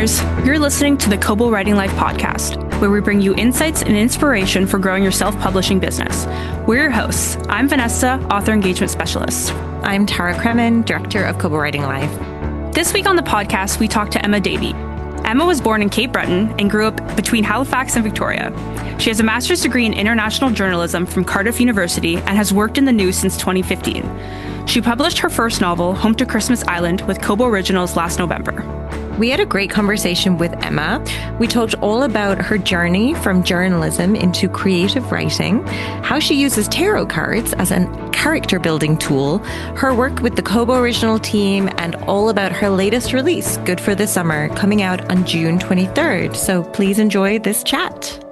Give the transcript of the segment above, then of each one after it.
listeners. You're listening to the Kobo Writing Life podcast, where we bring you insights and inspiration for growing your self-publishing business. We're your hosts. I'm Vanessa, author engagement specialist. I'm Tara Kremen, director of Kobo Writing Life. This week on the podcast, we talked to Emma Davie. Emma was born in Cape Breton and grew up between Halifax and Victoria. She has a master's degree in international journalism from Cardiff University and has worked in the news since 2015. She published her first novel, Home to Christmas Island, with Kobo Originals last November. We had a great conversation with Emma. We talked all about her journey from journalism into creative writing, how she uses tarot cards as a character building tool, her work with the Kobo Original team, and all about her latest release, Good for the Summer, coming out on June 23rd. So please enjoy this chat.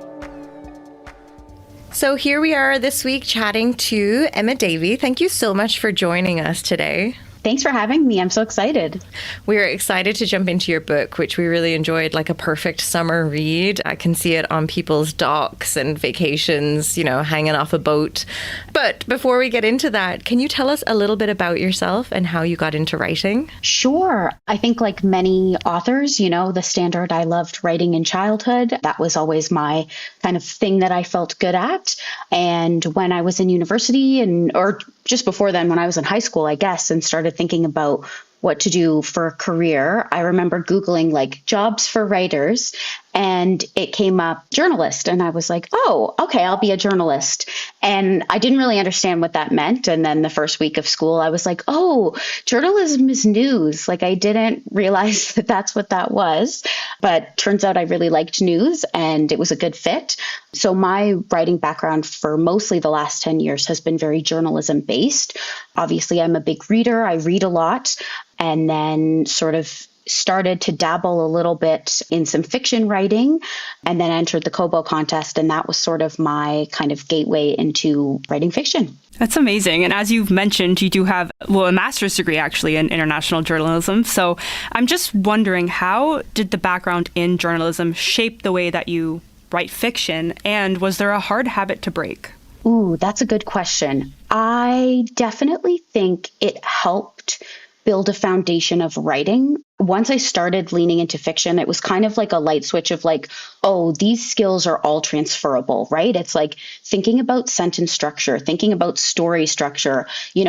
So here we are this week chatting to Emma Davie. Thank you so much for joining us today. Thanks for having me. I'm so excited. We're excited to jump into your book, which we really enjoyed, like a perfect summer read. I can see it on people's docks and vacations, hanging off a boat. But before we get into that, can you tell us a little bit about yourself and how you got into writing? Sure. I think like many authors, the standard, I loved writing in childhood. That was always my kind of thing that I felt good at. And when I was in university or just before then, when I was in high school, I guess, and started thinking about what to do for a career, I remember Googling like jobs for writers, and it came up journalist. And I was like, oh, okay, I'll be a journalist. And I didn't really understand what that meant. And then the first week of school, I was like, oh, journalism is news. Like I didn't realize that that's what that was. But turns out I really liked news and it was a good fit. So my writing background for mostly the last 10 years has been very journalism based. Obviously, I'm a big reader. I read a lot, and then sort of started to dabble a little bit in some fiction writing, and then entered the Kobo contest. And that was sort of my kind of gateway into writing fiction. That's amazing. And as you've mentioned, you do have, a master's degree actually in international journalism. So I'm just wondering, how did the background in journalism shape the way that you write fiction? And was there a hard habit to break? Ooh, that's a good question. I definitely think it helped build a foundation of writing. Once I started leaning into fiction, it was kind of like a light switch of like, oh, these skills are all transferable, right? It's like thinking about sentence structure, thinking about story structure.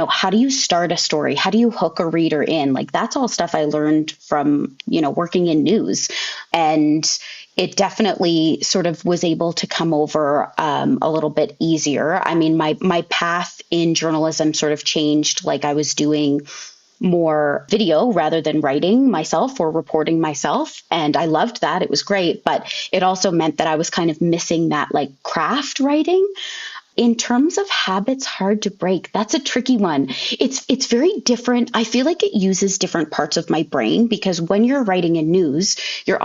How do you start a story? How do you hook a reader in? Like that's all stuff I learned from, working in news. And it definitely sort of was able to come over a little bit easier. I mean, my path in journalism sort of changed, like I was doing more video rather than writing myself or reporting myself. And I loved that. It was great. But it also meant that I was kind of missing that like craft writing. In terms of habits hard to break, that's a tricky one. It's very different. I feel like it uses different parts of my brain, because when you're writing in news, you're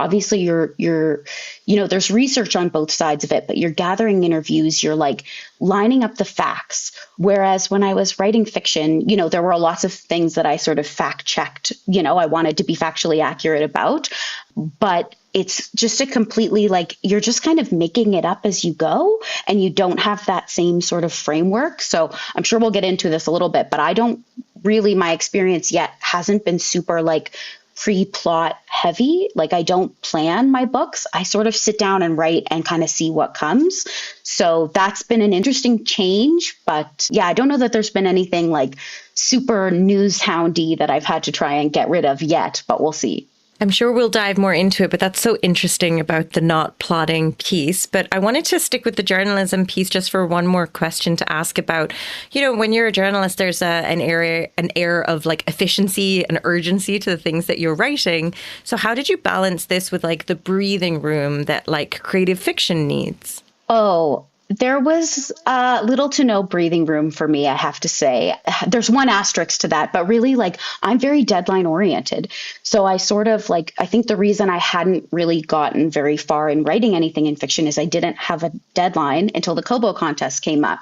there's research on both sides of it, but you're gathering interviews, you're like lining up the facts. Whereas when I was writing fiction, there were lots of things that I sort of fact checked, I wanted to be factually accurate about, but it's just a completely like, you're just kind of making it up as you go, and you don't have that same sort of framework. So I'm sure we'll get into this a little bit, but my experience yet hasn't been super like pre-plot heavy. Like I don't plan my books. I sort of sit down and write and kind of see what comes. So that's been an interesting change. But yeah, I don't know that there's been anything like super news houndy that I've had to try and get rid of yet, but we'll see. I'm sure we'll dive more into it, but that's so interesting about the not plotting piece. But I wanted to stick with the journalism piece just for one more question to ask about, when you're a journalist, there's an air of like efficiency and urgency to the things that you're writing. So how did you balance this with like the breathing room that like creative fiction needs? Oh, there was little to no breathing room for me, I have to say. There's one asterisk to that, but really, like, I'm very deadline oriented. So I sort of like, I think the reason I hadn't really gotten very far in writing anything in fiction is I didn't have a deadline until the Kobo contest came up.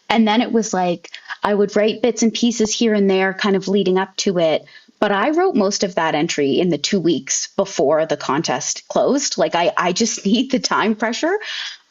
And then it was like, I would write bits and pieces here and there kind of leading up to it. But I wrote most of that entry in the 2 weeks before the contest closed. Like I just need the time pressure.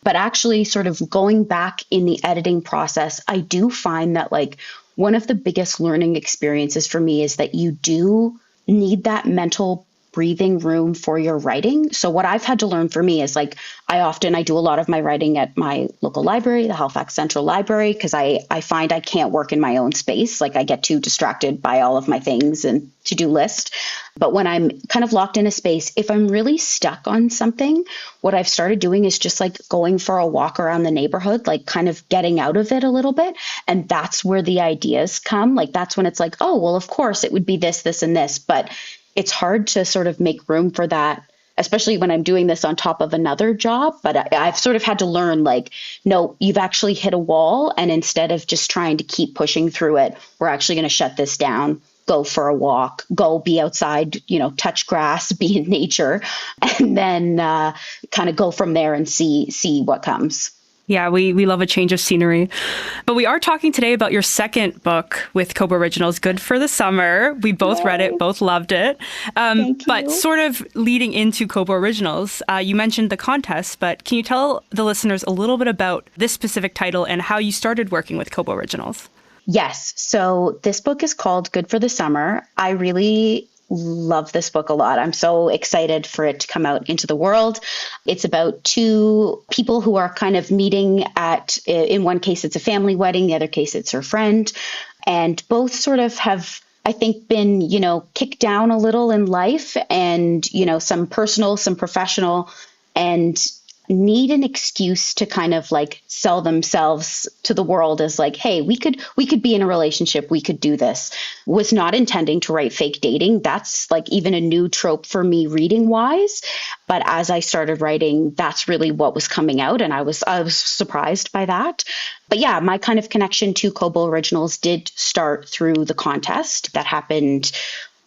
But actually sort of going back in the editing process, I do find that like one of the biggest learning experiences for me is that you do need that mental breathing room for your writing. So what I've had to learn for me is like, I do a lot of my writing at my local library, the Halifax Central Library, because I find I can't work in my own space. Like I get too distracted by all of my things and to-do list. But when I'm kind of locked in a space, if I'm really stuck on something, what I've started doing is just like going for a walk around the neighborhood, like kind of getting out of it a little bit. And that's where the ideas come. Like that's when it's like, oh, well, of course it would be this, this, and this. But it's hard to sort of make room for that, especially when I'm doing this on top of another job. But I've sort of had to learn like, no, you've actually hit a wall. And instead of just trying to keep pushing through it, we're actually going to shut this down, go for a walk, go be outside, touch grass, be in nature, and then kind of go from there and see what comes. Yeah, we love a change of scenery. But we are talking today about your second book with Kobo Originals, Good for the Summer. We both read it, both loved it. But sort of leading into Kobo Originals, you mentioned the contest, but can you tell the listeners a little bit about this specific title and how you started working with Kobo Originals? Yes. So this book is called Good for the Summer. I really love this book a lot. I'm so excited for it to come out into the world. It's about two people who are kind of meeting in one case, it's a family wedding. The other case, it's her friend. And both sort of have, I think, been, kicked down a little in life and, some personal, some professional, and need an excuse to kind of like sell themselves to the world as like, hey, we could be in a relationship. We could do this. Was not intending to write fake dating. That's like even a new trope for me reading wise. But as I started writing, that's really what was coming out. And I was surprised by that. But yeah, my kind of connection to Kobo Originals did start through the contest that happened,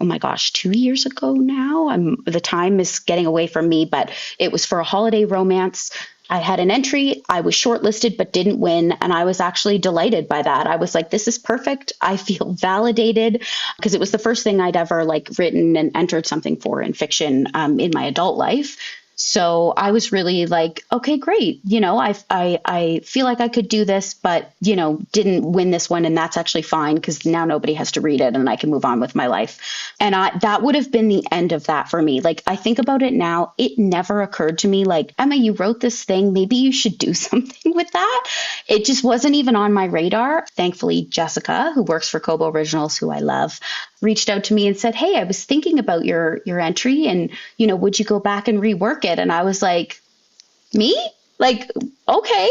oh my gosh, 2 years ago now. The time is getting away from me, but it was for a holiday romance. I had an entry. I was shortlisted, but didn't win. And I was actually delighted by that. I was like, this is perfect. I feel validated because it was the first thing I'd ever like written and entered something for in fiction in my adult life. So I was really like, okay, great. I feel like I could do this, but, didn't win this one. And that's actually fine because now nobody has to read it and I can move on with my life. And that would have been the end of that for me. Like, I think about it now, it never occurred to me like, Emma, you wrote this thing. Maybe you should do something with that. It just wasn't even on my radar. Thankfully, Jessica, who works for Kobo Originals, who I love, reached out to me and said, hey, I was thinking about your entry and, would you go back and rework it? And I was like, me? Like, okay.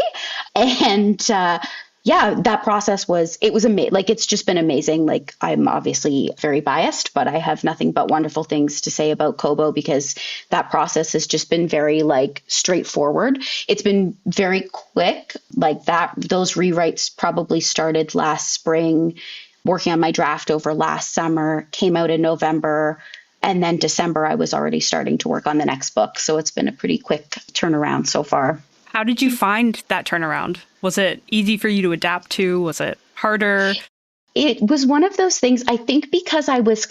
And that process was amazing. Like, it's just been amazing. Like, I'm obviously very biased, but I have nothing but wonderful things to say about Kobo because that process has just been very like straightforward. It's been very quick. Like those rewrites probably started last spring, working on my draft over last summer, came out in November. And then December, I was already starting to work on the next book. So it's been a pretty quick turnaround so far. How did you find that turnaround? Was it easy for you to adapt to? Was it harder? It was one of those things, I think, because I was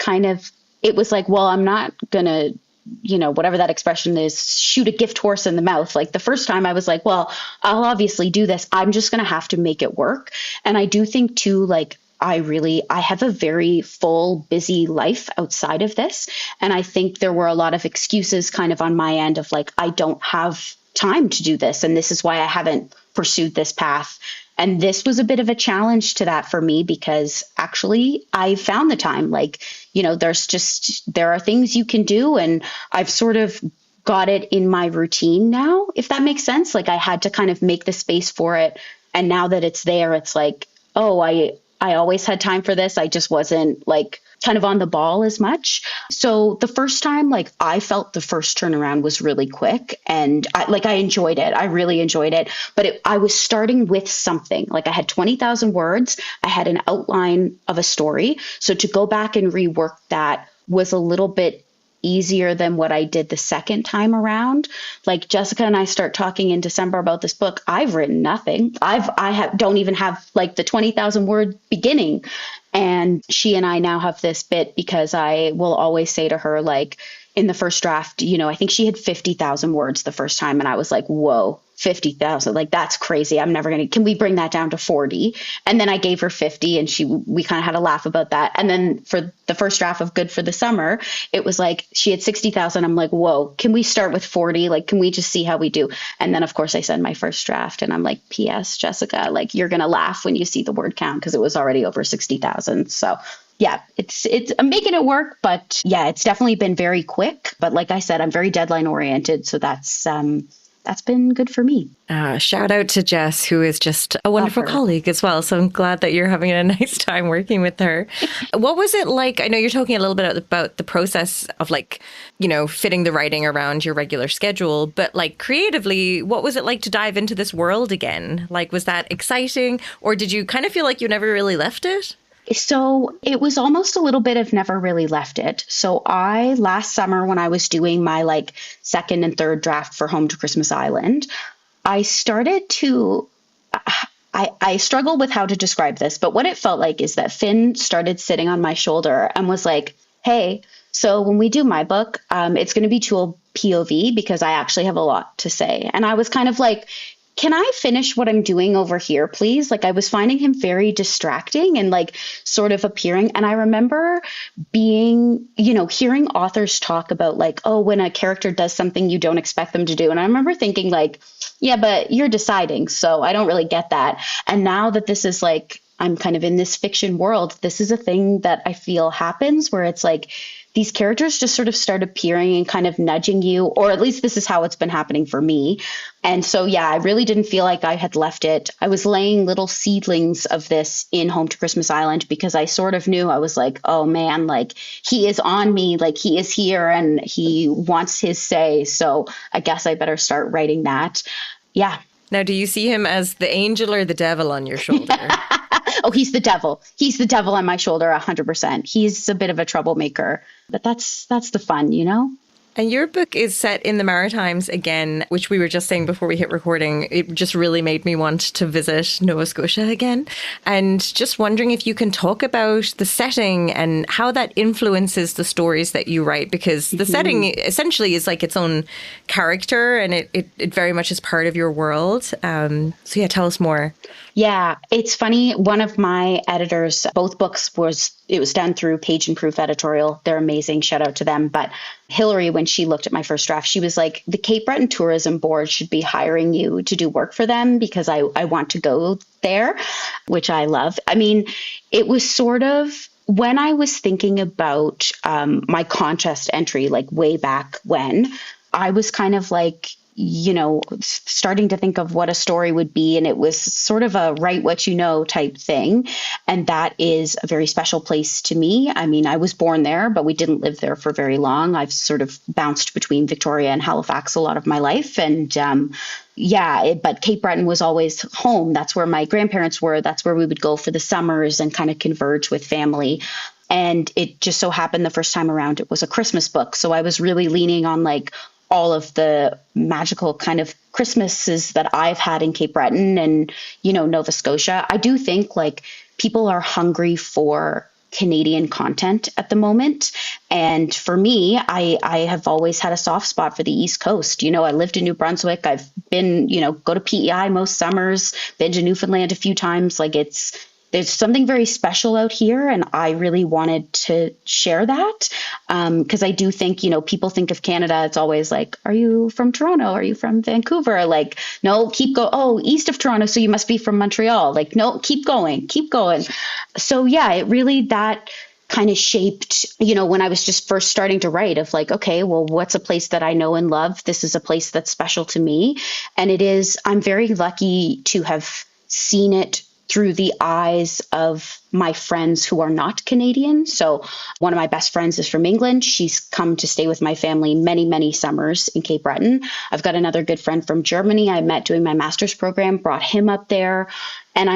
it was like, well, I'm not going to, whatever that expression is, shoot a gift horse in the mouth. Like the first time I was like, well, I'll obviously do this. I'm just going to have to make it work. And I do think too, like, I have a very full, busy life outside of this. And I think there were a lot of excuses kind of on my end of like, I don't have time to do this. And this is why I haven't pursued this path. And this was a bit of a challenge to that for me because actually I found the time. Like, there are things you can do. And I've sort of got it in my routine now, if that makes sense. Like I had to kind of make the space for it. And now that it's there, it's like, oh, I always had time for this. I just wasn't like kind of on the ball as much. So the first time, like I felt the first turnaround was really quick and I enjoyed it. I really enjoyed it. But I was starting with something. Like I had 20,000 words. I had an outline of a story. So to go back and rework that was a little bit easier than what I did the second time around. Like Jessica and I start talking in December about this book. I've written nothing. Don't even have like the 20,000 word beginning. And she and I now have this bit because I will always say to her, like in the first draft, I think she had 50,000 words the first time. And I was like, whoa, 50,000. Like, that's crazy. I'm never going to, can we bring that down to 40? And then I gave her 50 and we kind of had a laugh about that. And then for the first draft of Good for the Summer, it was like, she had 60,000. I'm like, whoa, can we start with 40? Like, can we just see how we do? And then of course I send my first draft and I'm like, P.S. Jessica, like, you're going to laugh when you see the word count, because it was already over 60,000. So yeah, it's I'm making it work, but yeah, it's definitely been very quick. But like I said, I'm very deadline oriented. So that's been good for me. Shout out to Jess, who is just a wonderful colleague as well. So I'm glad that you're having a nice time working with her. What was it like? I know you're talking a little bit about the process of, like, you know, fitting the writing around your regular schedule, but like creatively, what was it like to dive into this world again? Like, was that exciting, or did you kind of feel like you never really left it? So it was almost a little bit of never really left it. So last summer, when I was doing my like second and third draft for Home to Christmas Island, I started to, I struggle with how to describe this, but what it felt like is that Finn started sitting on my shoulder and was like, hey, so when we do my book, it's going to be dual POV because I actually have a lot to say. And I was kind of like, can I finish what I'm doing over here, please? Like, I was finding him very distracting and like sort of appearing. And I remember being, you know, hearing authors talk about like, oh, when a character does something you don't expect them to do. And I remember thinking like, yeah, but you're deciding. So I don't really get that. And now that this is like, I'm kind of in this fiction world, this is a thing that I feel happens where it's like, these characters just sort of start appearing and kind of nudging you, or at least this is how it's been happening for me. And so, yeah, I really didn't feel like I had left it. I was laying little seedlings of this in Home to Christmas Island because I sort of knew, I was like, oh man, like he is on me, like he is here and he wants his say. So I guess I better start writing that. Yeah. Now, do you see him as the angel or the devil on your shoulder? Oh, he's the devil. He's the devil on my shoulder, 100%. He's a bit of a troublemaker, but that's the fun, you know? And your book is set in the Maritimes again, which we were just saying before we hit recording. It just really made me want to visit Nova Scotia again. And just wondering if you can talk about the setting and how that influences the stories that you write, because the setting essentially is like its own character and it very much is part of your world. So yeah, tell us more. Yeah, it's funny. One of my editors, both books it was done through Page and Proof Editorial. They're amazing. Shout out to them. But Hillary, when she looked at my first draft, she was like, the Cape Breton Tourism Board should be hiring you to do work for them because I want to go there, which I love. I mean, it was sort of when I was thinking about my contest entry, like way back when, I was kind of like, you know, starting to think of what a story would be. And it was sort of a write what you know type thing. And that is a very special place to me. I mean, I was born there, but we didn't live there for very long. I've sort of bounced between Victoria and Halifax a lot of my life. And but Cape Breton was always home. That's where my grandparents were. That's where we would go for the summers and kind of converge with family. And it just so happened the first time around, it was a Christmas book. So I was really leaning on like all of the magical kind of Christmases that I've had in Cape Breton and, you know, Nova Scotia. I do think like people are hungry for Canadian content at the moment. And for me, I have always had a soft spot for the East Coast. You know, I lived in New Brunswick. I've been, you know, go to PEI most summers, been to Newfoundland a few times. Like there's something very special out here. And I really wanted to share that because I do think, you know, people think of Canada. It's always like, are you from Toronto? Are you from Vancouver? Like, no, east of Toronto. So you must be from Montreal. Like, no, keep going. So yeah, it really, that kind of shaped, you know, when I was just first starting to write of like, okay, well, what's a place that I know and love? This is a place that's special to me. And I'm very lucky to have seen it through the eyes of my friends who are not Canadian. So one of my best friends is from England. She's come to stay with my family many, many summers in Cape Breton. I've got another good friend from Germany I met doing my master's program, brought him up there. And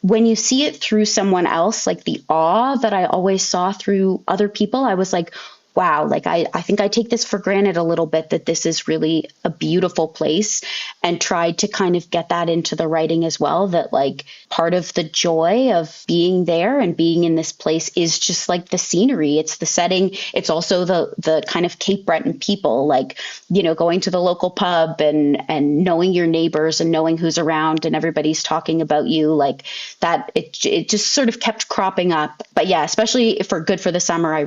when you see it through someone else, like the awe that I always saw through other people, I was like, wow, like I think I take this for granted a little bit, that this is really a beautiful place, and tried to kind of get that into the writing as well, that like part of the joy of being there and being in this place is just like the scenery. It's the setting. It's also the kind of Cape Breton people, like, you know, going to the local pub and knowing your neighbors and knowing who's around and everybody's talking about you, like that. It just sort of kept cropping up. But yeah, especially if we're good for the summer, I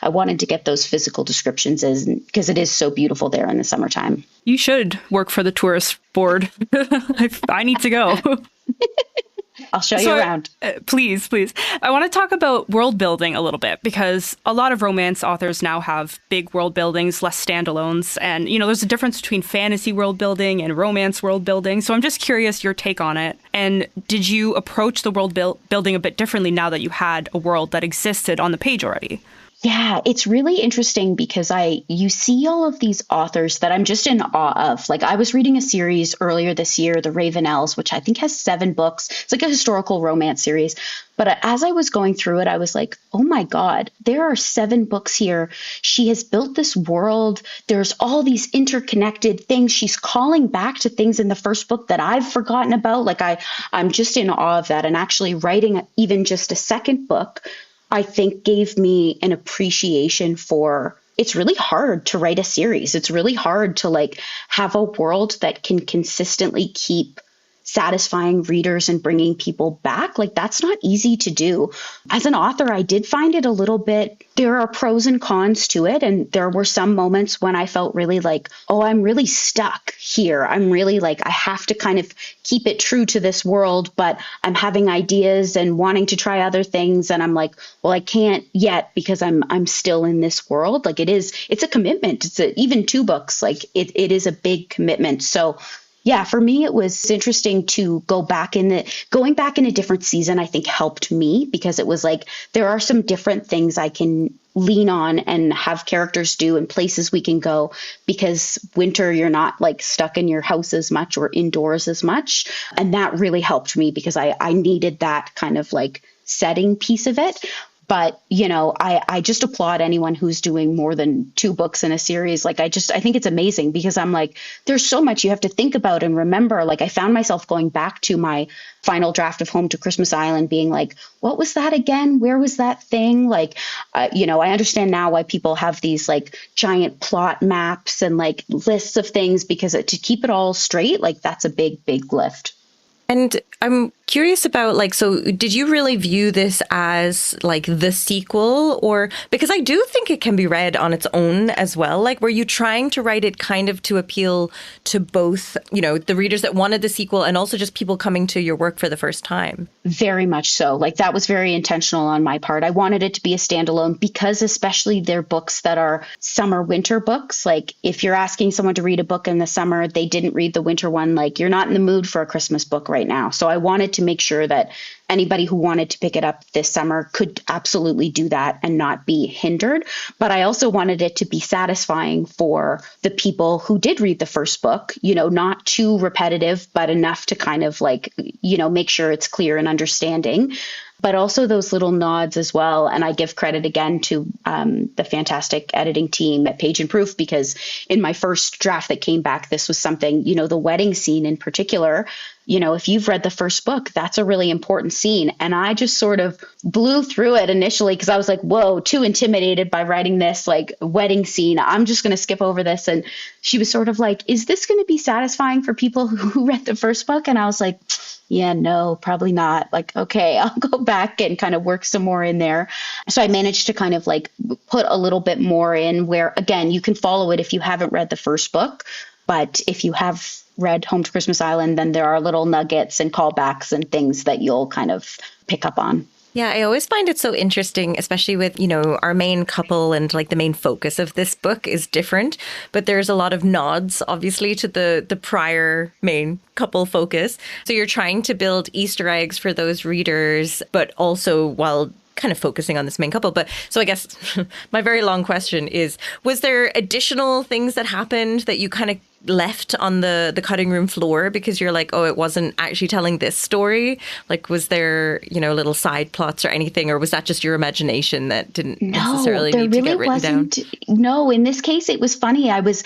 wanted to get those physical descriptions in, because it is so beautiful there in the summertime. You should work for the tourist board. I need to go. I'll show you around. Please. I want to talk about world building a little bit, because a lot of romance authors now have big world buildings, less standalones. And, you know, there's a difference between fantasy world building and romance world building. So I'm just curious your take on it. And did you approach the world building a bit differently now that you had a world that existed on the page already? Yeah, it's really interesting because you see all of these authors that I'm just in awe of. Like, I was reading a series earlier this year, The Ravenels, which I think has 7 books. It's like a historical romance series. But as I was going through it, I was like, oh my God, there are 7 books here. She has built this world. There's all these interconnected things. She's calling back to things in the first book that I've forgotten about. Like, I'm just in awe of that. And actually writing even just a second book, I think, gave me an appreciation for, it's really hard to write a series. It's really hard to like have a world that can consistently keep satisfying readers and bringing people back. Like, that's not easy to do. As an author, I did find it a little bit, there are pros and cons to it. And there were some moments when I felt really like, oh, I'm really stuck here. I'm really like, I have to kind of keep it true to this world, but I'm having ideas and wanting to try other things. And I'm like, well, I can't yet because I'm still in this world. Like, it's a commitment. Even 2 books, like it is a big commitment. So yeah, for me, it was interesting to going back in a different season, I think helped me, because it was like, there are some different things I can lean on and have characters do and places we can go, because winter, you're not like stuck in your house as much or indoors as much. And that really helped me because I needed that kind of like setting piece of it. But, you know, I just applaud anyone who's doing more than 2 books in a series. Like, I think it's amazing, because I'm like, there's so much you have to think about and remember. Like, I found myself going back to my final draft of Home to Christmas Island being like, what was that again? Where was that thing? Like, you know, I understand now why people have these like giant plot maps and like lists of things, because to keep it all straight, like that's a big, big lift. And I'm curious about, like, so did you really view this as like the sequel, or because I do think it can be read on its own as well? Like, were you trying to write it kind of to appeal to both, you know, the readers that wanted the sequel and also just people coming to your work for the first time? Very much so. Like, that was very intentional on my part. I wanted it to be a standalone because, especially they're books that are summer winter books. Like, if you're asking someone to read a book in the summer, they didn't read the winter one, like, you're not in the mood for a Christmas book right now. So I wanted to make sure that anybody who wanted to pick it up this summer could absolutely do that and not be hindered. But I also wanted it to be satisfying for the people who did read the first book, you know, not too repetitive, but enough to kind of like, you know, make sure it's clear and understanding. But also those little nods as well. And I give credit again to the fantastic editing team at Page and Proof, because in my first draft that came back, this was something, you know, the wedding scene in particular, you know, if you've read the first book, that's a really important scene. And I just sort of blew through it initially because I was like, whoa, too intimidated by writing this like wedding scene. I'm just going to skip over this. And she was sort of like, is this going to be satisfying for people who read the first book? And I was like, yeah, no, probably not. Like, okay, I'll go back and kind of work some more in there. So I managed to kind of like put a little bit more in where, again, you can follow it if you haven't read the first book. But if you have read Home to Christmas Island, then there are little nuggets and callbacks and things that you'll kind of pick up on. Yeah, I always find it so interesting, especially with, you know, our main couple and like the main focus of this book is different. But there's a lot of nods, obviously, to the prior main couple focus. So you're trying to build Easter eggs for those readers, but also while kind of focusing on this main couple. But so I guess my very long question is, was there additional things that happened that you kind of left on the cutting room floor because you're like, oh, it wasn't actually telling this story? Like, was there, little side plots or anything, or was that just your imagination that didn't necessarily need to get written down? No, in this case, it was funny. I was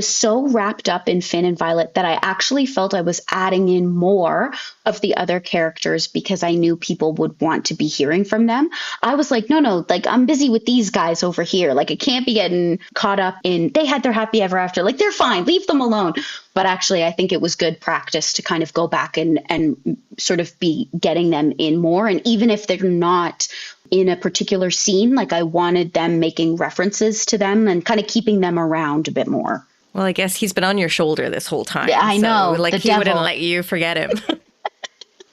so wrapped up in Finn and Violet that I actually felt I was adding in more of the other characters because I knew people would want to be hearing from them. I was like, no, like I'm busy with these guys over here. Like I can't be getting caught up in, they had their happy ever after. Like they're fine, leave them alone. But actually, I think it was good practice to kind of go back and sort of be getting them in more. And even if they're not in a particular scene, like I wanted them making references to them and kind of keeping them around a bit more. Well, I guess he's been on your shoulder this whole time. Yeah, I know. Like he wouldn't let you forget him.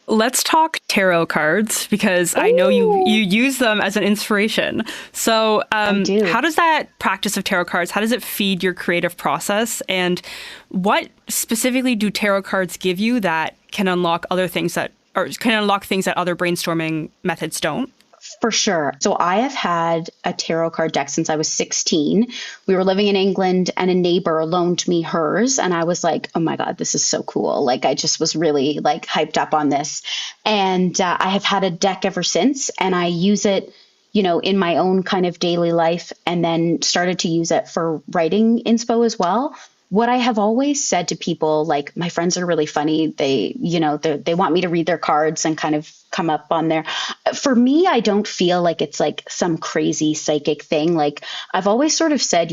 Let's talk tarot cards because I know you use them as an inspiration. So how does that practice of tarot cards, how does it feed your creative process? And what specifically do tarot cards give you that can unlock things that other brainstorming methods don't? For sure. So I have had a tarot card deck since I was 16. We were living in England and a neighbor loaned me hers. And I was like, oh my God, this is so cool. Like I just was really like hyped up on this. And I have had a deck ever since. And I use it, in my own kind of daily life, and then started to use it for writing inspo as well. What I have always said to people, like my friends are really funny. They want me to read their cards and kind of come up on there. For me, I don't feel like it's like some crazy psychic thing. Like I've always sort of said,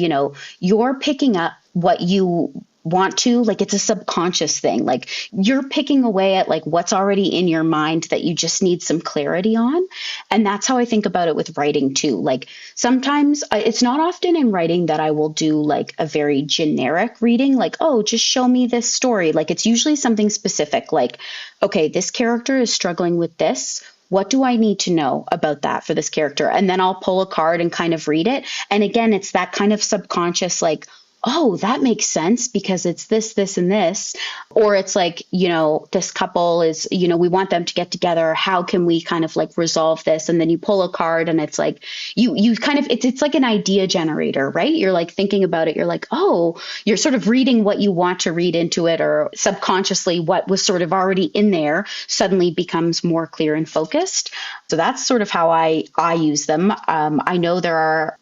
you're picking up what you want to, like it's a subconscious thing. Like you're picking away at like what's already in your mind that you just need some clarity on. And that's how I think about it with writing too. Like sometimes it's not often in writing that I will do like a very generic reading, like, oh, just show me this story. Like it's usually something specific, like, okay, this character is struggling with this. What do I need to know about that for this character? And then I'll pull a card and kind of read it. And again, it's that kind of subconscious, like, oh, that makes sense because it's this, this, and this. Or it's like, this couple is, we want them to get together. How can we kind of like resolve this? And then you pull a card and it's like, you kind of, it's like an idea generator, right? You're like thinking about it. You're like, oh, you're sort of reading what you want to read into it, or subconsciously what was sort of already in there suddenly becomes more clear and focused. So that's sort of how I use them. I know there are,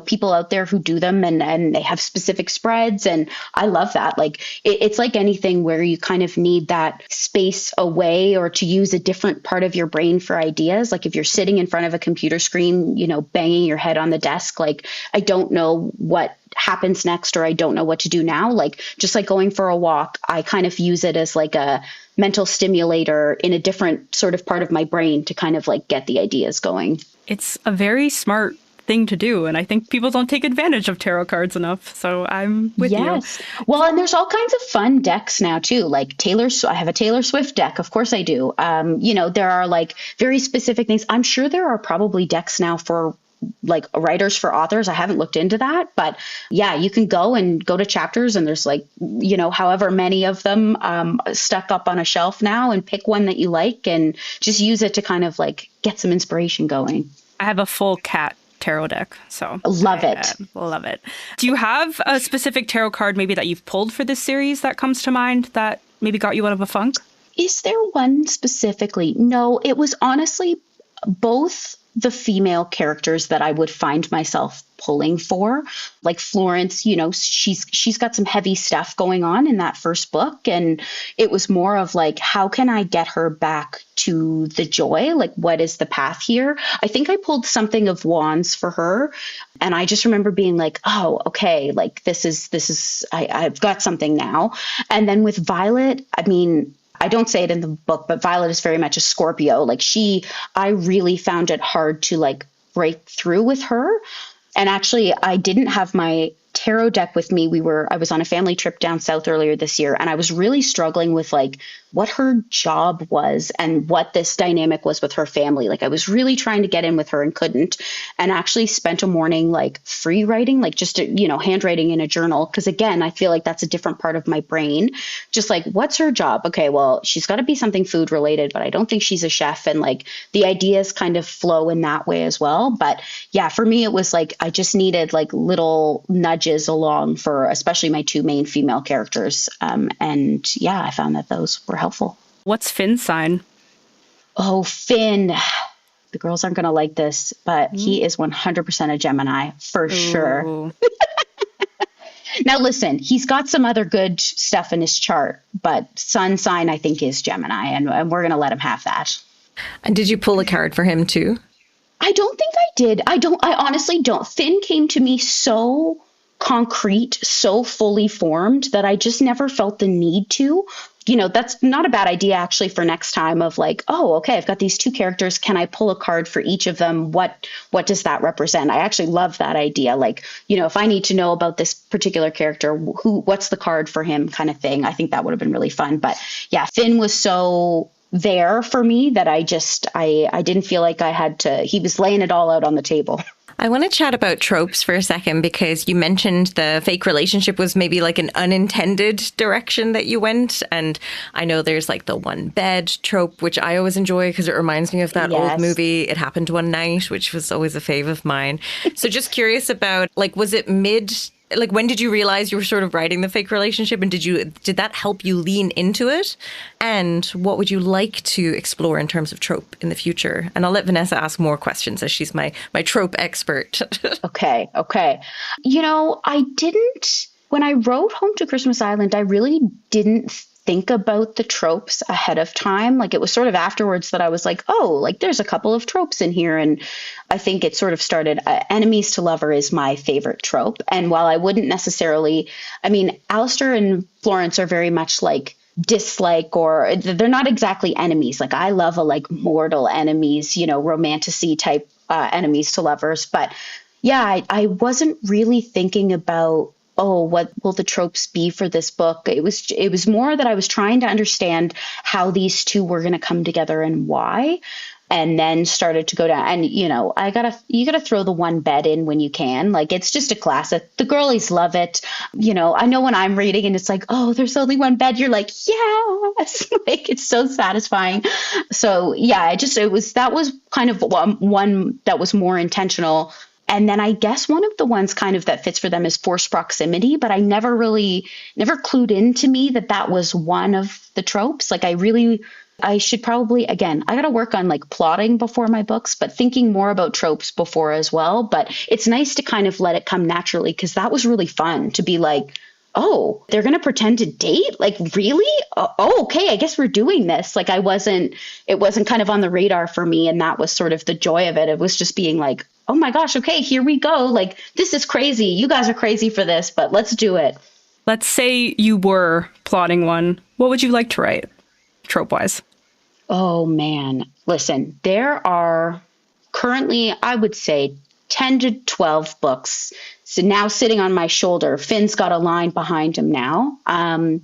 people out there who do them and they have specific spreads. And I love that. Like it's like anything where you kind of need that space away or to use a different part of your brain for ideas. Like if you're sitting in front of a computer screen, banging your head on the desk, like I don't know what happens next, or I don't know what to do now. Like just like going for a walk, I kind of use it as like a mental stimulator in a different sort of part of my brain to kind of like get the ideas going. It's a very smart thing to do. And I think people don't take advantage of tarot cards enough. So I'm with you. Well, and there's all kinds of fun decks now too. Like I have a Taylor Swift deck. Of course I do. There are like very specific things. I'm sure there are probably decks now for like writers, for authors. I haven't looked into that, but yeah, you can go to chapters and there's like, however many of them stuck up on a shelf now, and pick one that you like and just use it to kind of like get some inspiration going. I have a full cat tarot deck, so love it. Love it. Do you have a specific tarot card maybe that you've pulled for this series that comes to mind that maybe got you out of a funk? Is there one specifically? No, it was honestly both the female characters that I would find myself pulling for. Like Florence, she's got some heavy stuff going on in that first book. And it was more of like, how can I get her back to the joy? Like, what is the path here? I think I pulled something of Wands for her. And I just remember being like, oh, okay, like this is, I've got something now. And then with Violet, I mean, I don't say it in the book, but Violet is very much a Scorpio. Like I really found it hard to like break through with her. And actually, I didn't have my tarot deck with me. I was on a family trip down south earlier this year, and I was really struggling with like what her job was and what this dynamic was with her family. Like I was really trying to get in with her and couldn't, and actually spent a morning like free writing, like just, handwriting in a journal. Cause again, I feel like that's a different part of my brain. Just like, what's her job? Okay, well, she's got to be something food related, but I don't think she's a chef. And like the ideas kind of flow in that way as well. But yeah, for me, it was like, I just needed like little nudges along for especially my two main female characters. And yeah, I found that those were helpful. What's Finn's sign? Oh, Finn. The girls aren't going to like this, but he is 100% a Gemini for sure. Now, listen, he's got some other good stuff in his chart, but sun sign, I think, is Gemini, and we're going to let him have that. And did you pull a card for him too? I don't think I did. I honestly don't. Finn came to me so concrete, so fully formed that I just never felt the need to. That's not a bad idea actually for next time of like, oh, okay, I've got these two characters. Can I pull a card for each of them? What does that represent? I actually love that idea. Like, if I need to know about this particular character, what's the card for him kind of thing. I think that would have been really fun. But yeah, Finn was so there for me that I didn't feel like I had to, he was laying it all out on the table. I want to chat about tropes for a second, because you mentioned the fake relationship was maybe like an unintended direction that you went. And I know there's like the one bed trope, which I always enjoy because it reminds me of that old movie, It Happened One Night, which was always a fave of mine. So just curious about, like, was it when did you realize you were sort of writing the fake relationship, and did that help you lean into it? And what would you like to explore in terms of trope in the future? And I'll let Vanessa ask more questions as she's my trope expert. Okay. I didn't, when I wrote Home to Christmas Island, I really didn't think about the tropes ahead of time. Like it was sort of afterwards that I was like, oh, like there's a couple of tropes in here. And I think it sort of started, enemies to lover is my favorite trope. And while I wouldn't necessarily, Alistair and Florence are very much like dislike, or they're not exactly enemies. Like I love a like mortal enemies, romantasy type enemies to lovers. But yeah, I wasn't really thinking about, oh, what will the tropes be for this book? It was more that I was trying to understand how these two were going to come together and why, and then started to go down. And, you gotta throw the one bed in when you can. Like, it's just a classic. The girlies love it. I know when I'm reading and it's like, oh, there's only one bed. You're like, yes, like it's so satisfying. So yeah, that was kind of one that was more intentional. And then I guess one of the ones kind of that fits for them is forced proximity, but I never clued into me that was one of the tropes. Like I should probably, again, I got to work on like plotting before my books, but thinking more about tropes before as well. But it's nice to kind of let it come naturally, because that was really fun to be like, oh, they're going to pretend to date? Like, really? Oh, okay. I guess we're doing this. Like it wasn't kind of on the radar for me. And that was sort of the joy of it. It was just being like, oh my gosh, okay, here we go. Like, this is crazy. You guys are crazy for this, but let's do it. Let's say you were plotting one. What would you like to write, trope-wise? Oh, man. Listen, there are currently, I would say, 10 to 12 books. So now sitting on my shoulder, Finn's got a line behind him now. I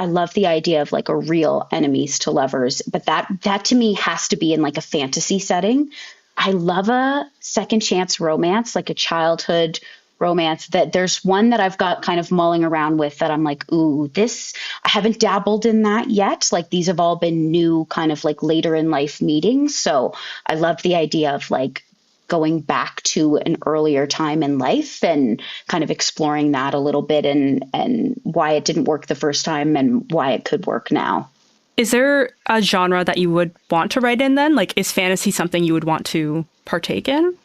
love the idea of like a real enemies to lovers, but that to me has to be in like a fantasy setting. I love a second chance romance, like a childhood romance. That there's one that I've got kind of mulling around with that I'm like, ooh, I haven't dabbled in that yet. Like these have all been new kind of like later in life meetings. So I love the idea of like going back to an earlier time in life and kind of exploring that a little bit and why it didn't work the first time and why it could work now. Is there a genre that you would want to write in then? Like, is fantasy something you would want to partake in?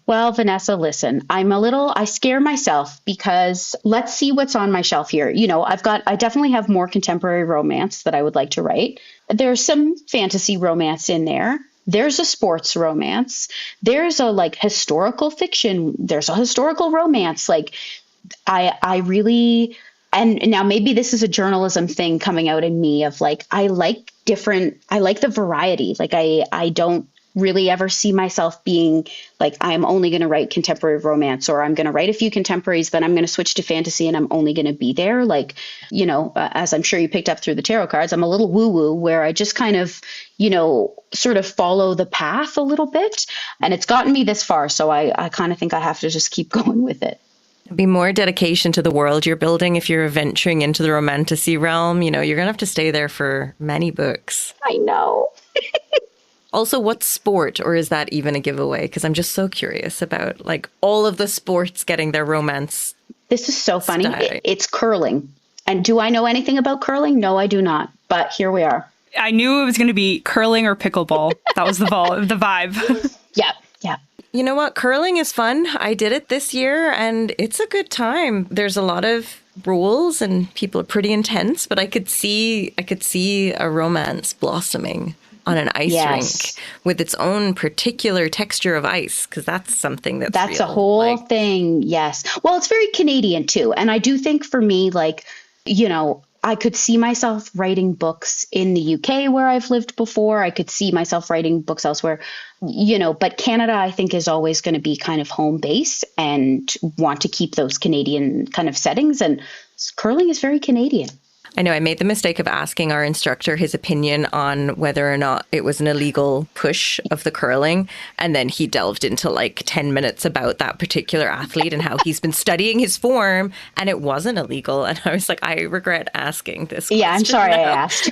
Well, Vanessa, listen, I scare myself because let's see what's on my shelf here. I definitely have more contemporary romance that I would like to write. There's some fantasy romance in there. There's a sports romance. There's a like historical fiction. There's a historical romance. Like I really, and now maybe this is a journalism thing coming out in me of like, I like the variety. Like I don't really ever see myself being like, I'm only going to write contemporary romance, or I'm going to write a few contemporaries, then I'm going to switch to fantasy and I'm only going to be there. Like, as I'm sure you picked up through the tarot cards, I'm a little woo woo where I just kind of, sort of follow the path a little bit. And it's gotten me this far. So I kind of think I have to just keep going with it. Be more dedication to the world you're building if you're venturing into the romantasy realm. You're going to have to stay there for many books. I know. Also, what sport, or is that even a giveaway? Because I'm just so curious about like all of the sports getting their romance. This is so funny. It's curling. And do I know anything about curling? No, I do not. But here we are. I knew it was going to be curling or pickleball. That was the vibe. Yeah. You know what? Curling is fun. I did it this year and it's a good time. There's a lot of rules and people are pretty intense, but I could see a romance blossoming on an ice rink with its own particular texture of ice, because that's something that's real. A whole thing. Yes. Well, it's very Canadian too. And I do think for me, like, I could see myself writing books in the UK where I've lived before. I could see myself writing books elsewhere, but Canada, I think, is always going to be kind of home base and want to keep those Canadian kind of settings. And curling is very Canadian. I know I made the mistake of asking our instructor his opinion on whether or not it was an illegal push of the curling. And then he delved into like 10 minutes about that particular athlete and how he's been studying his form and it wasn't illegal. And I was like, I regret asking this question. Yeah, I'm sorry I asked.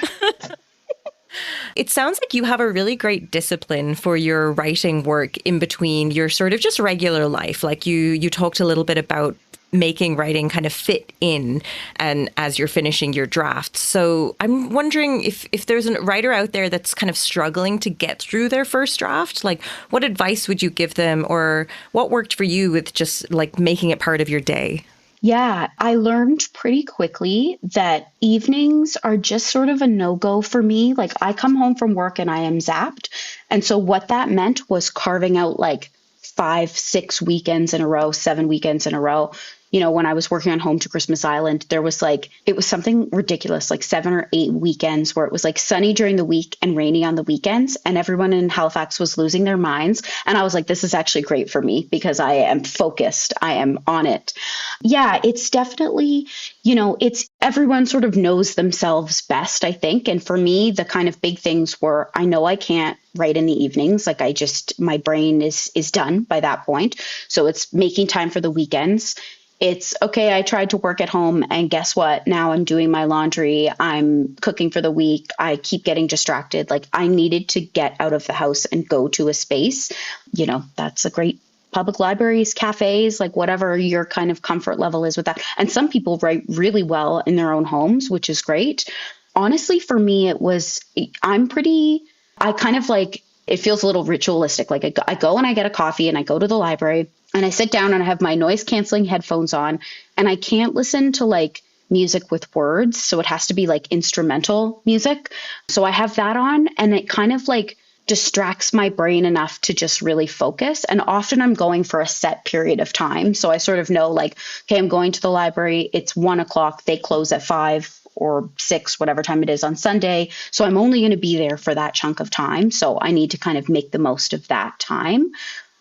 It sounds like you have a really great discipline for your writing work in between your sort of just regular life. Like you talked a little bit about making writing kind of fit in and as you're finishing your drafts. So I'm wondering if there's a writer out there that's kind of struggling to get through their first draft, like what advice would you give them, or what worked for you with just like making it part of your day? Yeah, I learned pretty quickly that evenings are just sort of a no-go for me. Like I come home from work and I am zapped. And so what that meant was carving out like 5, 6 weekends in a row, 7 weekends in a row. When I was working on Home to Christmas Island, there was it was something ridiculous, like 7 or 8 weekends where it was like sunny during the week and rainy on the weekends. And everyone in Halifax was losing their minds. And I was like, this is actually great for me because I am focused. I am on it. Yeah, it's definitely, it's everyone sort of knows themselves best, I think. And for me, the kind of big things were, I know I can't write in the evenings. Like my brain is done by that point. So it's making time for the weekends. It's okay. I tried to work at home and guess what? Now I'm doing my laundry. I'm cooking for the week. I keep getting distracted. Like I needed to get out of the house and go to a space. That's a great public libraries, cafes, like whatever your kind of comfort level is with that. And some people write really well in their own homes, which is great. Honestly, for me, I kind of like, it feels a little ritualistic. Like I go and I get a coffee and I go to the library and I sit down and I have my noise canceling headphones on and I can't listen to like music with words. So it has to be like instrumental music. So I have that on and it kind of like distracts my brain enough to just really focus. And often I'm going for a set period of time. So I sort of know like, okay, I'm going to the library. It's 1:00. They close at 5 or 6, whatever time it is on Sunday. So I'm only going to be there for that chunk of time. So I need to kind of make the most of that time.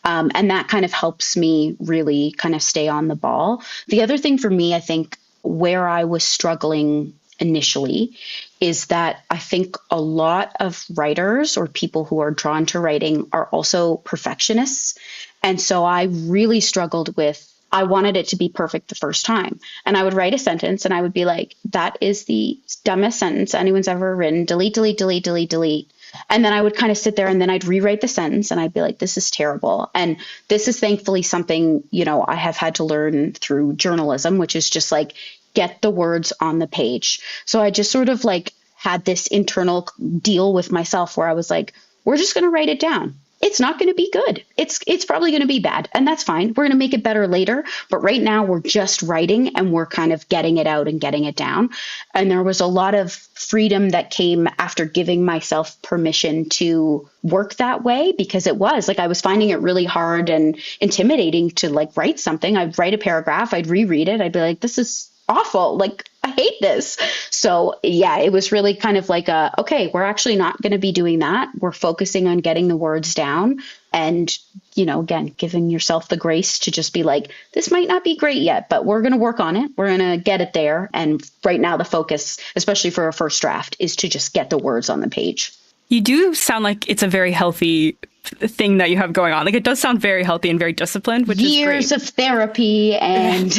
And that kind of helps me really kind of stay on the ball. The other thing for me, I think where I was struggling initially is that I think a lot of writers or people who are drawn to writing are also perfectionists. And so I really struggled with, I wanted it to be perfect the first time. And I would write a sentence and I would be like, that is the dumbest sentence anyone's ever written. Delete, delete, delete, delete, delete. And then I would kind of sit there and then I'd rewrite the sentence and I'd be like, this is terrible. And this is thankfully something, I have had to learn through journalism, which is just like, get the words on the page. So I just sort of like had this internal deal with myself where I was like, we're just going to write it down. It's not going to be good. It's probably going to be bad. And that's fine. We're going to make it better later. But right now we're just writing and we're kind of getting it out and getting it down. And there was a lot of freedom that came after giving myself permission to work that way, because it was like I was finding it really hard and intimidating to like write something. I'd write a paragraph, I'd reread it. I'd be like, this is awful. Like, I hate this. So yeah, it was really kind of like okay, we're actually not going to be doing that. We're focusing on getting the words down and, again, giving yourself the grace to just be like, this might not be great yet, but we're going to work on it. We're going to get it there. And right now the focus, especially for a first draft, is to just get the words on the page. You do sound like it's a very healthy thing that you have going on. Like, it does sound very healthy and very disciplined, which is great. Years of therapy and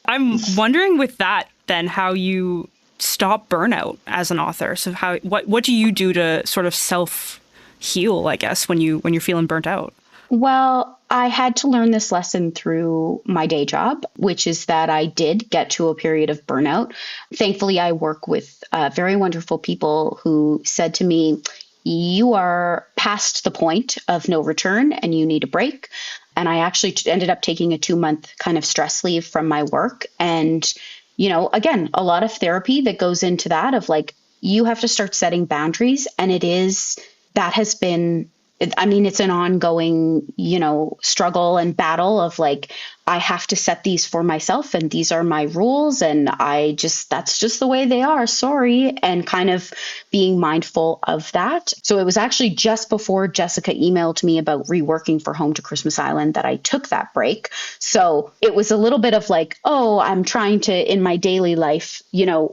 I'm wondering with that then how you stop burnout as an author. So what do you do to sort of self heal, I guess, when you're feeling burnt out? Well, I had to learn this lesson through my day job, which is that I did get to a period of burnout. Thankfully, I work with very wonderful people who said to me, you are past the point of no return and you need a break. And I actually ended up taking a 2-month kind of stress leave from my work. And, again, a lot of therapy that goes into that of like, you have to start setting boundaries. And that has been, it's an ongoing, struggle and battle of like, I have to set these for myself and these are my rules. And that's just the way they are. Sorry. And kind of being mindful of that. So it was actually just before Jessica emailed me about reworking for Home to Christmas Island that I took that break. So it was a little bit of like, oh, I'm trying to, in my daily life,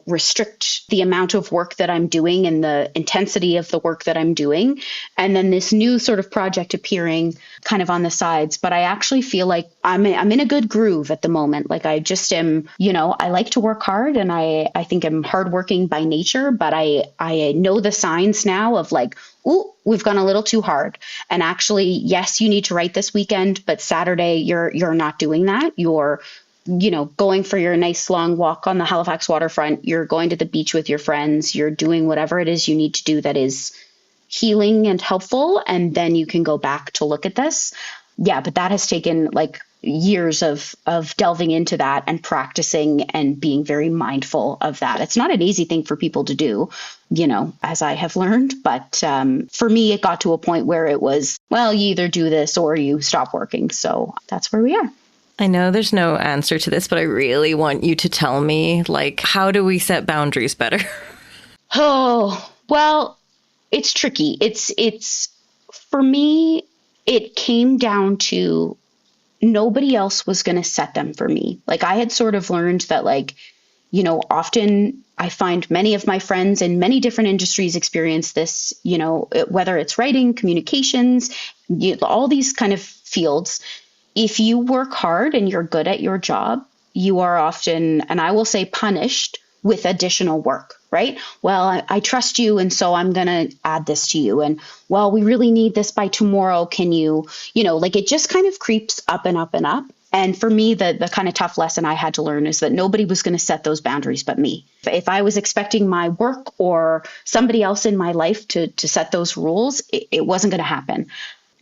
restrict the amount of work that I'm doing and the intensity of the work that I'm doing. And then this new sort of project appearing kind of on the sides. But I actually feel like I'm in a good groove at the moment. Like I just am, I like to work hard and I think I'm hardworking by nature, but I know the signs now of like, ooh, we've gone a little too hard. And actually, yes, you need to write this weekend, but Saturday you're not doing that. You're going for your nice long walk on the Halifax waterfront. You're going to the beach with your friends. You're doing whatever it is you need to do that is healing and helpful. And then you can go back to look at this. Yeah, but that has taken like years of delving into that and practicing and being very mindful of that. It's not an easy thing for people to do, as I have learned. But for me, it got to a point where it was, well, you either do this or you stop working. So that's where we are. I know there's no answer to this, but I really want you to tell me, like, how do we set boundaries better? Oh, well, it's tricky. It's for me, it came down to nobody else was going to set them for me. Like I had sort of learned that like, often I find many of my friends in many different industries experience this, whether it's writing, communications, all these kind of fields. If you work hard and you're good at your job, you are often, and I will say, punished with additional work, right? Well, I trust you, and so I'm going to add this to you. And, well, we really need this by tomorrow. Can you, like it just kind of creeps up and up and up. And for me, the kind of tough lesson I had to learn is that nobody was going to set those boundaries but me. If I was expecting my work or somebody else in my life to set those rules, it wasn't going to happen.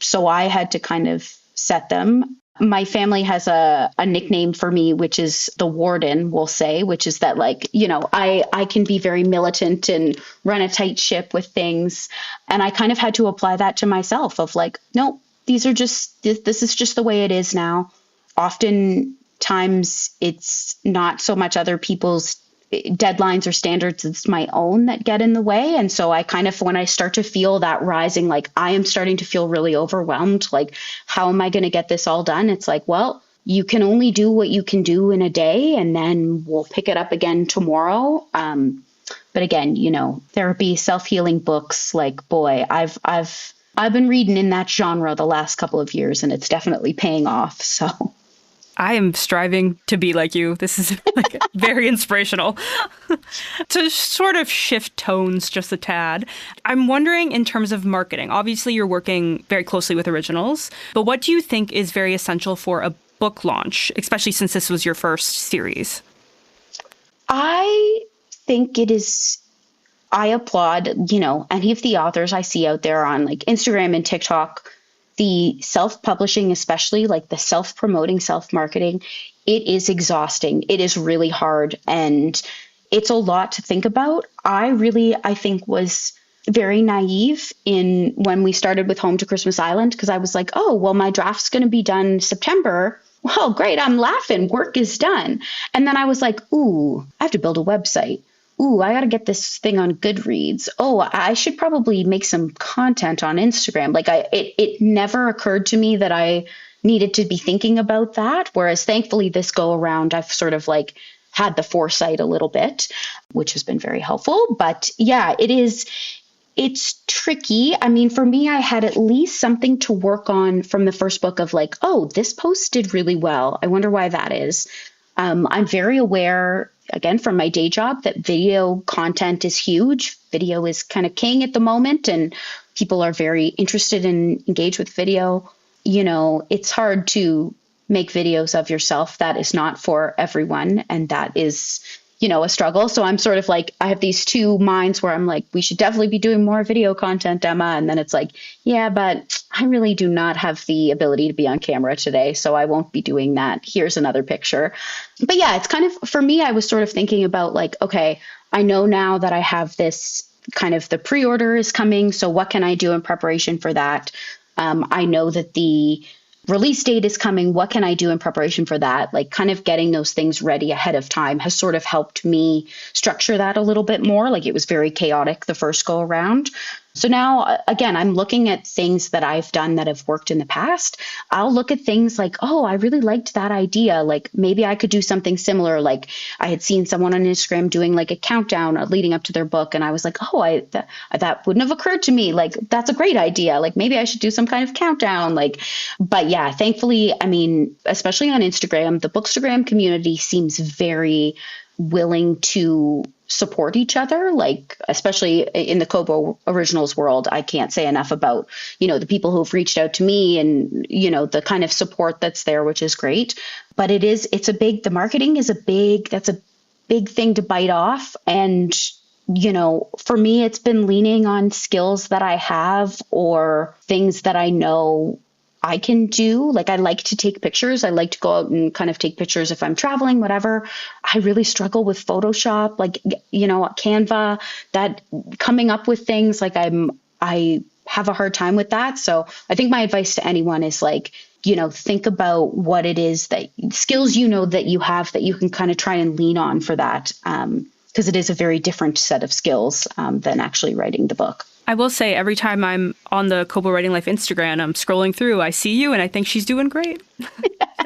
So I had to kind of set them. My family has a nickname for me, which is the warden, we'll say, which is that like, I can be very militant and run a tight ship with things. And I kind of had to apply that to myself of like, no, this is just the way it is now. Oftentimes it's not so much other people's deadlines or standards, it's my own that get in the way. And so I kind of, when I start to feel that rising, like I am starting to feel really overwhelmed, like how am I going to get this all done? It's like, well, you can only do what you can do in a day and then we'll pick it up again tomorrow. But again, therapy, self-healing books, like, boy, I've been reading in that genre the last couple of years and it's definitely paying off. So I am striving to be like you. This is like very inspirational. To sort of shift tones just a tad, I'm wondering in terms of marketing, obviously you're working very closely with Originals, but what do you think is very essential for a book launch, especially since this was your first series? I think it is, I applaud, any of the authors I see out there on like Instagram and TikTok, the self-publishing, especially like the self-promoting, self-marketing, it is exhausting. It is really hard and it's a lot to think about. I think was very naive in when we started with Home to Christmas Island because I was like, oh, well, my draft's going to be done September. well, great. I'm laughing. Work is done. And then I was like, ooh, I have to build a website. Ooh, I got to get this thing on Goodreads. Oh, I should probably make some content on Instagram. Like it never occurred to me that I needed to be thinking about that. Whereas thankfully this go around, I've sort of like had the foresight a little bit, which has been very helpful. But yeah, it's tricky. I mean, for me, I had at least something to work on from the first book of like, oh, this post did really well. I wonder why that is. I'm very aware, again, from my day job, that video content is huge. Video is kind of king at the moment, and people are very interested and engaged with video. You know, it's hard to make videos of yourself. That is not for everyone. And that is, you know, a struggle. So I'm sort of like, I have these two minds where I'm like, we should definitely be doing more video content, Emma. And then it's like, yeah, but I really do not have the ability to be on camera today, so I won't be doing that. Here's another picture. But yeah, it's kind of, for me, I was sort of thinking about like, okay, I know now that I have this kind of the pre-order is coming. So what can I do in preparation for that? I know that the release date is coming. What can I do in preparation for that? Like kind of getting those things ready ahead of time has sort of helped me structure that a little bit more. Like it was very chaotic the first go around. So now, again, I'm looking at things that I've done that have worked in the past. I'll look at things like, oh, I really liked that idea. Like maybe I could do something similar. Like I had seen someone on Instagram doing like a countdown leading up to their book. And I was like, oh, that wouldn't have occurred to me. Like, that's a great idea. Like maybe I should do some kind of countdown. Like, but yeah, thankfully, I mean, especially on Instagram, the Bookstagram community seems very willing to support each other, like especially in the Kobo Originals world. I can't say enough about, you know, the people who've reached out to me and, you know, the kind of support that's there, which is great. But the marketing is that's a big thing to bite off. And, you know, for me, it's been leaning on skills that I have or things that I know I can do. Like I like to take pictures. I like to go out and kind of take pictures if I'm traveling, whatever. I really struggle with Photoshop, like, you know, Canva, that coming up with things like I have a hard time with that. So I think my advice to anyone is like, you know, think about what it is that skills, you know, that you have that you can kind of try and lean on for that. Because it is a very different set of skills than actually writing the book. I will say every time I'm on the Kobo Writing Life Instagram, I'm scrolling through, I see you and I think she's doing great.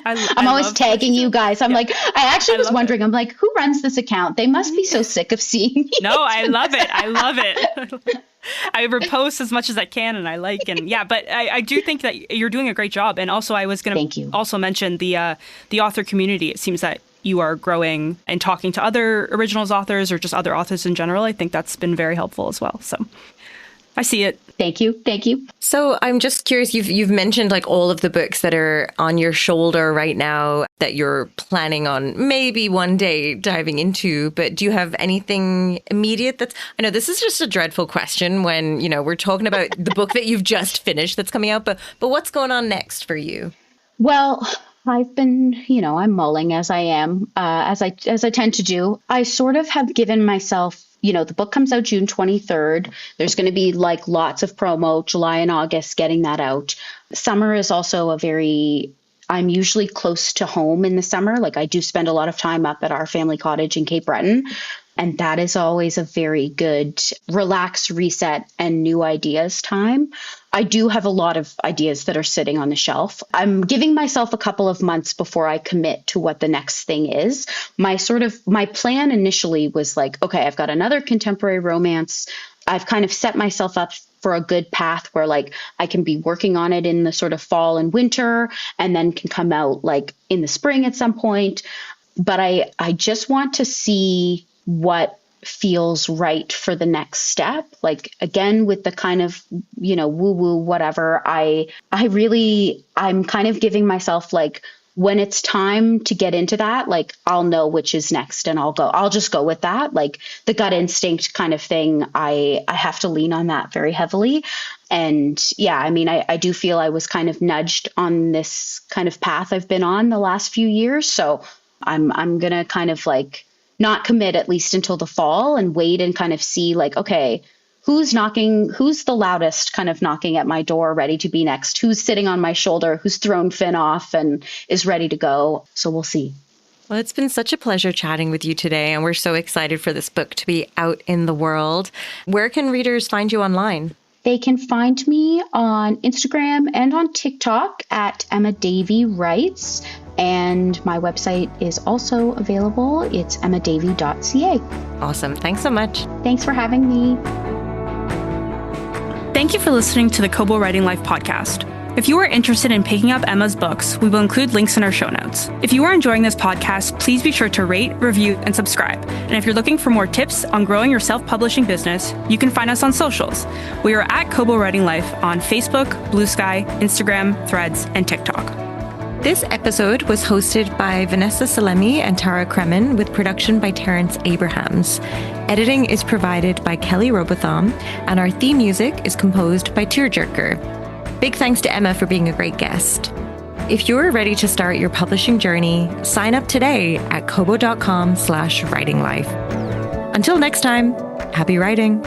I'm always tagging you guys. I'm like, I actually was wondering, I'm like, who runs this account? They must be so sick of seeing me. No, I love it. I love it. I repost as much as I can and I like, and yeah, but I do think that you're doing a great job. And also I was going to also mention the author community. It seems that you are growing and talking to other originals authors or just other authors in general. I think that's been very helpful as well. So I see it. Thank you. Thank you. So I'm just curious, you've mentioned like all of the books that are on your shoulder right now that you're planning on maybe one day diving into, but do you have anything immediate I know this is just a dreadful question when, you know, we're talking about the book that you've just finished that's coming out, but what's going on next for you? Well, I've been, you know, I'm mulling as I am, as I tend to do. I sort of have given myself, you know, the book comes out June 23rd. There's going to be like lots of promo, July and August, getting that out. Summer is also I'm usually close to home in the summer. Like I do spend a lot of time up at our family cottage in Cape Breton. And that is always a very good relax, reset, and new ideas time. I do have a lot of ideas that are sitting on the shelf. I'm giving myself a couple of months before I commit to what the next thing is. My plan initially was like, okay, I've got another contemporary romance. I've kind of set myself up for a good path where like I can be working on it in the sort of fall and winter and then can come out like in the spring at some point. But I just want to see what feels right for the next step. Like again, with the kind of, you know, woo woo, whatever, I'm kind of giving myself like, when it's time to get into that, like I'll know which is next and I'll just go with that. Like the gut instinct kind of thing. I have to lean on that very heavily. And yeah, I mean, I do feel I was kind of nudged on this kind of path I've been on the last few years. So I'm going to kind of like not commit at least until the fall and wait and kind of see like, okay, who's knocking, who's the loudest kind of knocking at my door, ready to be next, who's sitting on my shoulder, who's thrown Finn off and is ready to go. So we'll see. Well, it's been such a pleasure chatting with you today, and we're so excited for this book to be out in the world. Where can readers find you online? They can find me on Instagram and on TikTok at Emma Davie Writes, and my website is also available. It's emmadavie.ca. Awesome. Thanks so much. Thanks for having me. Thank you for listening to the Kobo Writing Life podcast. If you are interested in picking up Emma's books, we will include links in our show notes. If you are enjoying this podcast, please be sure to rate, review, and subscribe. And if you're looking for more tips on growing your self-publishing business, you can find us on socials. We are at Kobo Writing Life on Facebook, Blue Sky, Instagram, Threads, and TikTok. This episode was hosted by Vanessa Salemi and Tara Kremen, with production by Terrence Abrahams. Editing is provided by Kelly Robotham, and our theme music is composed by Tearjerker. Big thanks to Emma for being a great guest. If you're ready to start your publishing journey, sign up today at kobo.com/writinglife. Until next time, happy writing.